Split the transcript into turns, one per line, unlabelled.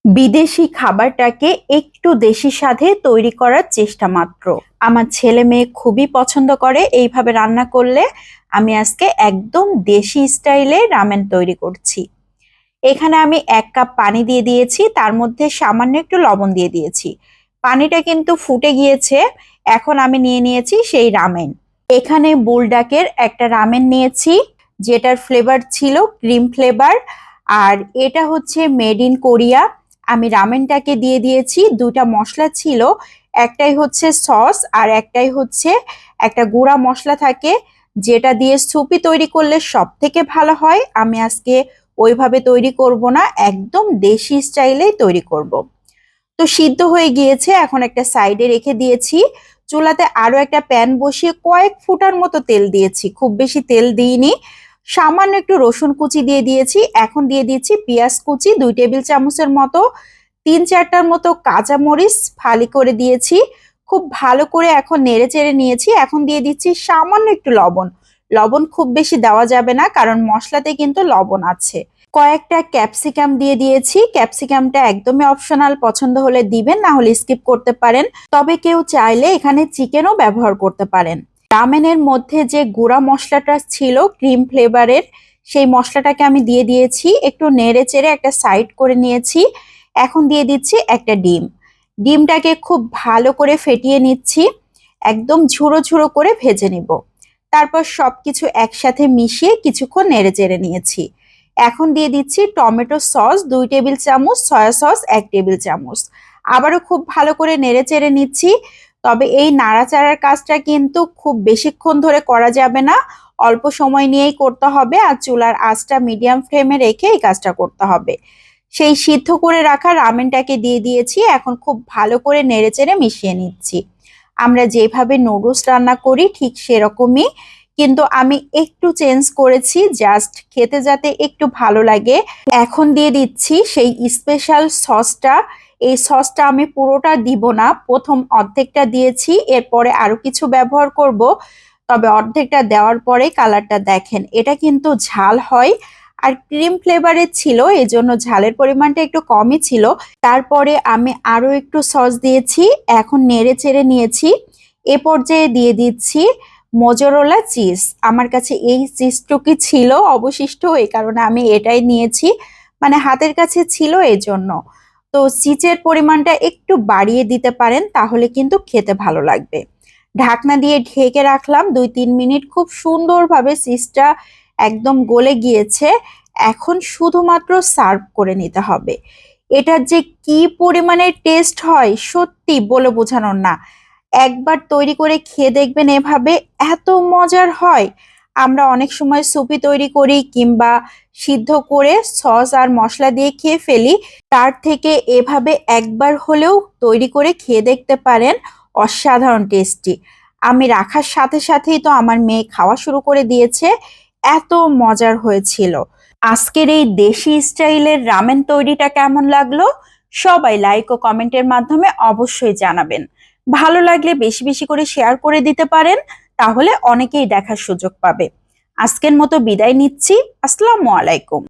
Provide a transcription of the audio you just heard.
বিদেশি খাবারটাকে একটু দেশি স্বাদে তৈরি করার চেষ্টা মাত্র। আমার ছেলে মেয়ে খুবই পছন্দ করে এইভাবে রান্না করলে। আমি আজকে একদম দেশি স্টাইলে রামেন তৈরি করছি। এখানে আমি 1 কাপ পানি দিয়ে দিয়েছি, তার মধ্যে সামান্য একটু লবণ দিয়ে দিয়েছি। পানিটা কিন্তু ফুটে গিয়েছে। এখন আমি নিয়ে নিয়েছি সেই রামেন। এখানে বুলডাকের একটা রামেন নিয়েছি, যেটার ফ্লেভার ছিল ক্রিম ফ্লেভার, আর এটা হচ্ছে মেড ইন কোরিয়া। আমি রামেনটাকে দিয়ে দিয়েছি। দুটা মশলা ছিল, একটাই হচ্ছে সস আর একটাই হচ্ছে একটা গুঁড়া মশলা থাকে, যেটা দিয়ে সুপি তৈরি করলে সব থেকে ভালো হয়। আমি আজকে ওইভাবে তৈরি করব না, একদম দেশি স্টাইলেই তৈরি করব। তো সিদ্ধ হয়ে গিয়েছে, এখন একটা সাইডে রেখে দিয়েছি। চুলাতে আরো একটা প্যান বসিয়ে কয়েক ফুটার মতো তেল দিয়েছি, খুব বেশি তেল দিইনি। সামান্য একটু রসুন কুচি দিয়ে দিয়েছি। এখন দিয়ে দিচ্ছি পেঁয়াজ কুচি 2 টেবিল চামচের মতো। 3-4টার মতো কাঁচামরিচ ফালি করে দিয়েছি। খুব ভালো করে এখন নেড়ে চেড়ে নিয়েছি। এখন দিয়ে দিচ্ছি সামান্য একটু লবণ। লবণ খুব বেশি দেওয়া যাবে না, কারণ মশলাতে কিন্তু লবণ আছে। কয়েকটা ক্যাপসিকাম দিয়ে দিয়েছি। ক্যাপসিকামটা একদমই অপশনাল, পছন্দ হলে দিবেন, না হলে স্কিপ করতে পারেন। তবে কেউ চাইলে এখানে চিকেনও ব্যবহার করতে পারেন। রামেনের মধ্যে যে গুঁড়া মশলাটা ছিল ক্রিম ফ্লেভারের, সেই মশলাটাকে আমি দিয়ে দিয়েছি। একটু নেড়ে চেড়ে একটা সাইড করে নিয়েছি। এখন দিয়ে দিচ্ছি একটা ডিম। ডিমটাকে খুব ভালো করে ফেটিয়ে নিচ্ছি, একদম ঝুড়ো ঝুড়ো করে ভেজে নিব। তারপর সবকিছু একসাথে মিশিয়ে কিছুক্ষণ নেড়ে চেড়ে নিয়েছি। এখন দিয়ে দিচ্ছি টমেটো সস 2 টেবিল চামচ, সয়া সস 1 টেবিল চামচ। আবারও খুব ভালো করে নেড়ে চেড়ে নিচ্ছি। তবে এই নাড়াচাড়ার কাজটা কিন্তু খুব বেশিক্ষণ ধরে করা যাবে না, অল্প সময় নিয়েই করতে হবে, আর চুলার আঁচটা মিডিয়াম ফ্লেমে রেখে এই কাজটা করতে হবে। সেই সিদ্ধ করে রাখা রামেনটাকে দিয়ে দিয়েছি। এখন খুব ভালো করে নেড়ে চেড়ে মিশিয়ে নিচ্ছি। আমরা যেভাবে নুডলস রান্না করি ঠিক সেরকমই, কিন্তু আমি একটু চেঞ্জ করেছি, জাস্ট খেতে যাতে একটু ভালো লাগে। এখন দিয়ে দিচ্ছি সেই স্পেশাল সসটা। এই সসটা আমি পুরোটা দিব না, প্রথম অর্ধেকটা দিয়েছি, এরপরে আরো কিছু ব্যবহার করব। তবে অর্ধেকটা দেওয়ার পরে কালারটা দেখেন, এটা কিন্তু ঝাল হয় আর ক্রিম ফ্লেভারের ছিল, এজন্য ঝালের পরিমাণটা একটু কমই ছিল। তারপরে আমি আরো একটু সস দিয়েছি। এখন নেড়ে চেড়ে নিয়েছি। এ পর্যায়ে দিয়ে দিচ্ছি মোজোরেলা চিজ। আমার কাছে এই চিজটুকুই ছিল অবশিষ্ট, এই কারণে আমি এটাই নিয়েছি, মানে হাতের কাছে ছিল এই জন্য। তো চিজের পরিমাণটা একটু বাড়িয়ে দিতে পারেন, তাহলে কিন্তু খেতে ভালো লাগবে। ঢাকনা দিয়ে ঢেকে রাখলাম 2-3 মিনিট। খুব সুন্দরভাবে চিজটা একদম গলে গিয়েছে। এখন শুধুমাত্র সার্ভ করে নিতে হবে। এটার যে কি পরিমাণের টেস্ট হয় সত্যি বলে বোঝানোর না। একবার তৈরি করে খেয়ে দেখবেন এভাবে, এত মজার হয়। আমরা অনেক সময় সুপি তৈরি করি কিংবা সিদ্ধ করে সস আর মশলা দিয়ে খেয়ে ফেলি, তার থেকে এভাবে একবার হলেও তৈরি করে খেয়ে দেখতে পারেন, অসাধারণ টেস্টি। আমি রাখার সাথে সাথেই তো আমার মেয়ে খাওয়া শুরু করে দিয়েছে, এত মজার হয়েছিল। আজকের এই দেশি স্টাইলের রামেন তৈরিটা কেমন লাগলো সবাই লাইক ও কমেন্টের মাধ্যমে অবশ্যই জানাবেন। ভালো লাগলে বেশি বেশি করে শেয়ার করে দিতে পারেন, তাহলে অনেকেই দেখার সুযোগ পাবে। আজকের মতো বিদায় নিচ্ছি। আসসালামু আলাইকুম।